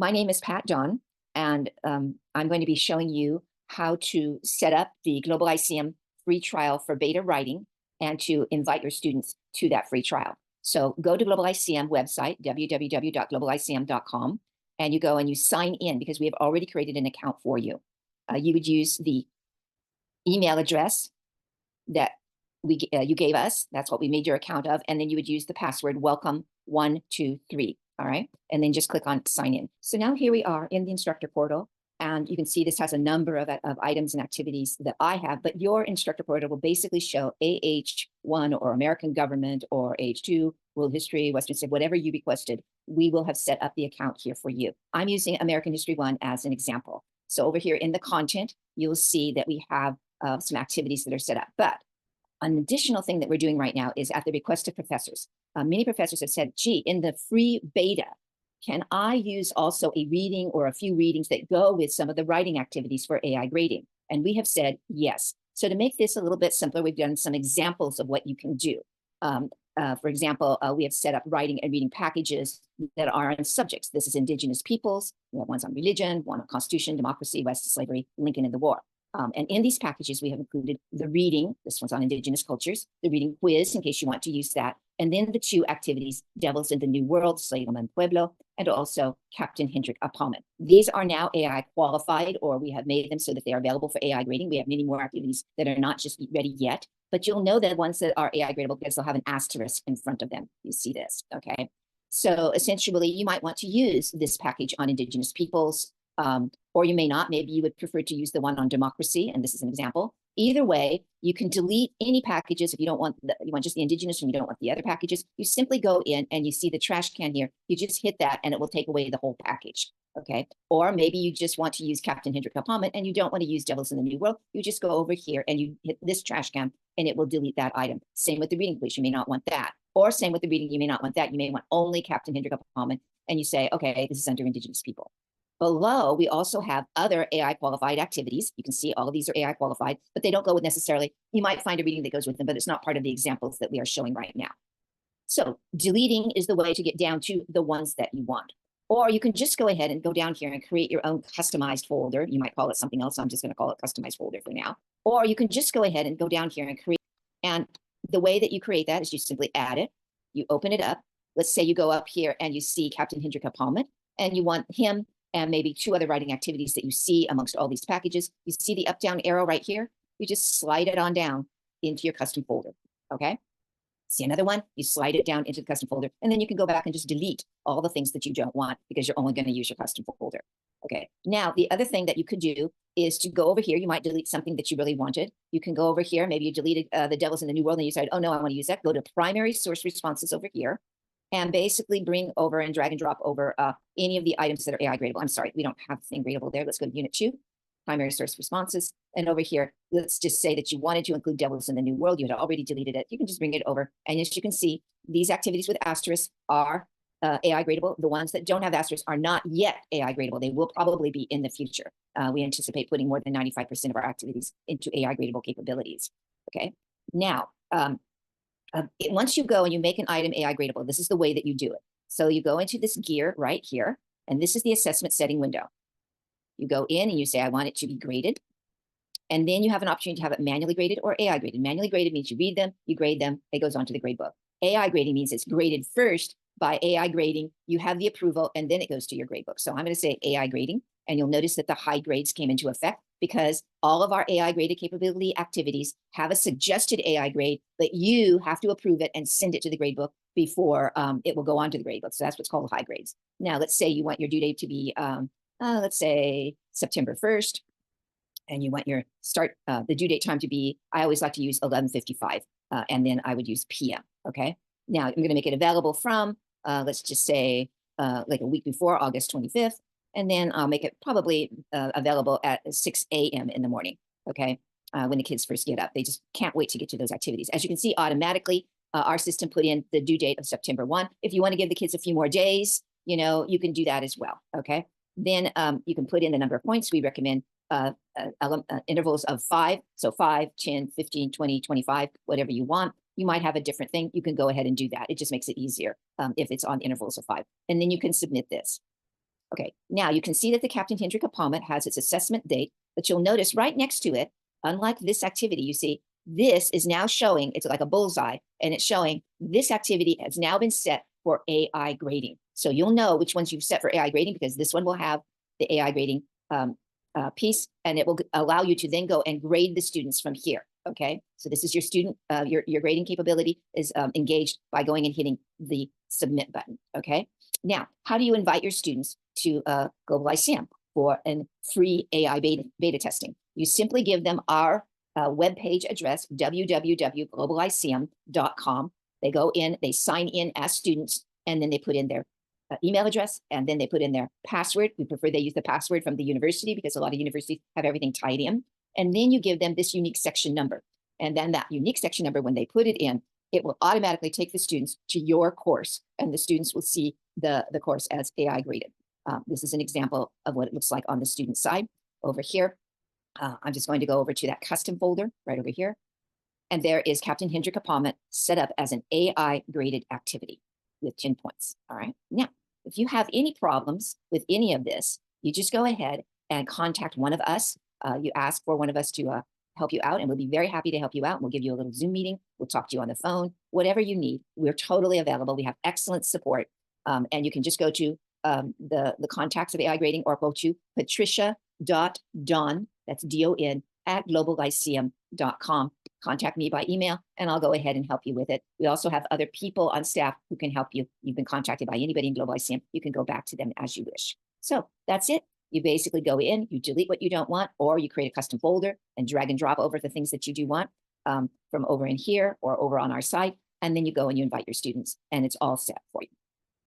My name is Pat John, and I'm going to be showing you how to set up the Globalyceum free trial for beta writing and to invite your students to that free trial. So go to Globalyceum website, www.globalyceum.com, and you go and you sign in because we have already created an account for you. You would use the email address that you gave us. That's what we made your account of. And then you would use the password welcome123. All right. And then just click on sign in. So now here we are in the instructor portal. And you can see this has a number of items and activities that I have, but your instructor portal will basically show AH1 or American government or AH2, world history, Western Civ, whatever you requested. We will have set up the account here for you. I'm using American History 1 as an example. So over here in the content, you'll see that we have some activities that are set up. But an additional thing that we're doing right now is at the request of professors. Many professors have said, gee, in the free beta, can I use also a reading or a few readings that go with some of the writing activities for AI grading? And we have said yes. So to make this a little bit simpler, we've done some examples of what you can do. For example, we have set up writing and reading packages that are on subjects. This is indigenous peoples. We have ones on religion, one on constitution, democracy, West slavery, Lincoln and the war. And in these packages, we have included the reading, this one's on indigenous cultures, the reading quiz, in case you want to use that, and then the two activities, Devils in the New World, Slalom and Pueblo, and also Captain Hendrik Apalman. These are now AI qualified, or we have made them so that they are available for AI grading. We have many more activities that are not just ready yet, but you'll know that ones that are AI gradable because they'll have an asterisk in front of them. You see this, okay? So essentially, you might want to use this package on indigenous peoples, or you may not. Maybe you would prefer to use the one on democracy, and this is an example. Either way, you can delete any packages if you don't want you want just the indigenous and you don't want the other packages. You simply go in and you see the trash can here. You just hit that and it will take away the whole package. Okay. Or maybe you just want to use Captain Hendrik Apalman and you don't want to use Devils in the New World. You just go over here and you hit this trash can and it will delete that item. Same with the reading quiz. You may not want that. Or same with the reading, you may not want that. You may want only Captain Hendrik Apalman and you say, okay, this is under indigenous people. Below, we also have other AI qualified activities. You can see all of these are AI qualified, but they don't go with necessarily, you might find a reading that goes with them, but it's not part of the examples that we are showing right now. So deleting is the way to get down to the ones that you want. Or you can just go ahead and go down here and create your own customized folder. You might call it something else. I'm just going to call it customized folder for now. Or you can just go ahead and go down here and create. And the way that you create that is you simply add it. You open it up. Let's say you go up here and you see Captain Hendrik Apalman and you want him and maybe two other writing activities that you see amongst all these packages. You see the up-down arrow right here? You just slide it on down into your custom folder, okay? See another one? You slide it down into the custom folder, and then you can go back and just delete all the things that you don't want because you're only gonna use your custom folder, okay? Now, the other thing that you could do is to go over here. You might delete something that you really wanted. You can go over here. Maybe you deleted the Devils in the New World, and you decide, oh no, I wanna use that. Go to primary source responses over here, and basically bring over and drag and drop over any of the items that are AI gradable. I'm sorry, we don't have the thing gradable there. Let's go to Unit 2, primary source responses. And over here, let's just say that you wanted to include Devils in the New World. You had already deleted it. You can just bring it over. And as you can see, these activities with asterisks are AI gradable. The ones that don't have asterisks are not yet AI gradable. They will probably be in the future. We anticipate putting more than 95% of our activities into AI gradable capabilities. Okay, now, once you go and you make an item AI gradable, this is the way that you do it. So you go into this gear right here, and this is the assessment setting window. You go in and you say, I want it to be graded. And then you have an opportunity to have it manually graded or AI graded. Manually graded means you read them, you grade them, it goes on to the grade book. AI grading means it's graded first by AI grading, you have the approval, and then it goes to your grade book. So I'm going to say AI grading, and you'll notice that the high grades came into effect because all of our AI graded capability activities have a suggested AI grade, but you have to approve it and send it to the gradebook before it will go on to the gradebook. So that's what's called high grades. Now, let's say you want your due date to be, let's say September 1st, and you want your the due date time to be, I always like to use 11:55, and then I would use PM, okay? Now, I'm gonna make it available from, let's just say, like a week before, August 25th, and then I'll make it probably available at 6 a.m. in the morning, okay? When the kids first get up. They just can't wait to get to those activities. As you can see, automatically, our system put in the due date of September 1. If you want to give the kids a few more days, you know, you can do that as well, okay? Then you can put in the number of points. We recommend intervals of 5, so 5, 10, 15, 20, 25, whatever you want. You might have a different thing. You can go ahead and do that. It just makes it easier if it's on intervals of 5. And then you can submit this. Okay, now you can see that the Captain Hendrik Appointment has its assessment date, but you'll notice right next to it, unlike this activity, you see, this is now showing, it's like a bullseye, and it's showing this activity has now been set for AI grading. So you'll know which ones you've set for AI grading because this one will have the AI grading piece, and it will allow you to then go and grade the students from here. Okay, so this is your student, your grading capability is engaged by going and hitting the submit button. Okay, now how do you invite your students to Globalyceum for a free AI beta testing? You simply give them our web page address, www.globalyceum.com. They go in, they sign in as students, and then they put in their email address, and then they put in their password. We prefer they use the password from the university because a lot of universities have everything tied in. And then you give them this unique section number. And then that unique section number, when they put it in, it will automatically take the students to your course, and the students will see the course as AI graded. This is an example of what it looks like on the student side. Over here, I'm just going to go over to that custom folder right over here. And there is Captain Hendrik Appointment set up as an AI graded activity with 10 points. All right. Now, if you have any problems with any of this, you just go ahead and contact one of us. You ask for one of us to help you out, and we'll be very happy to help you out. We'll give you a little Zoom meeting. We'll talk to you on the phone, whatever you need. We're totally available. We have excellent support. And you can just go to the contacts of AI grading, or go to patricia.don, that's D-O-N, at globalyceum.com. Contact me by email, and I'll go ahead and help you with it. We also have other people on staff who can help you. You've been contacted by anybody in Globalyceum. You can go back to them as you wish. So that's it. You basically go in, you delete what you don't want, or you create a custom folder and drag and drop over the things that you do want from over in here or over on our site. And then you go and you invite your students, and it's all set for you.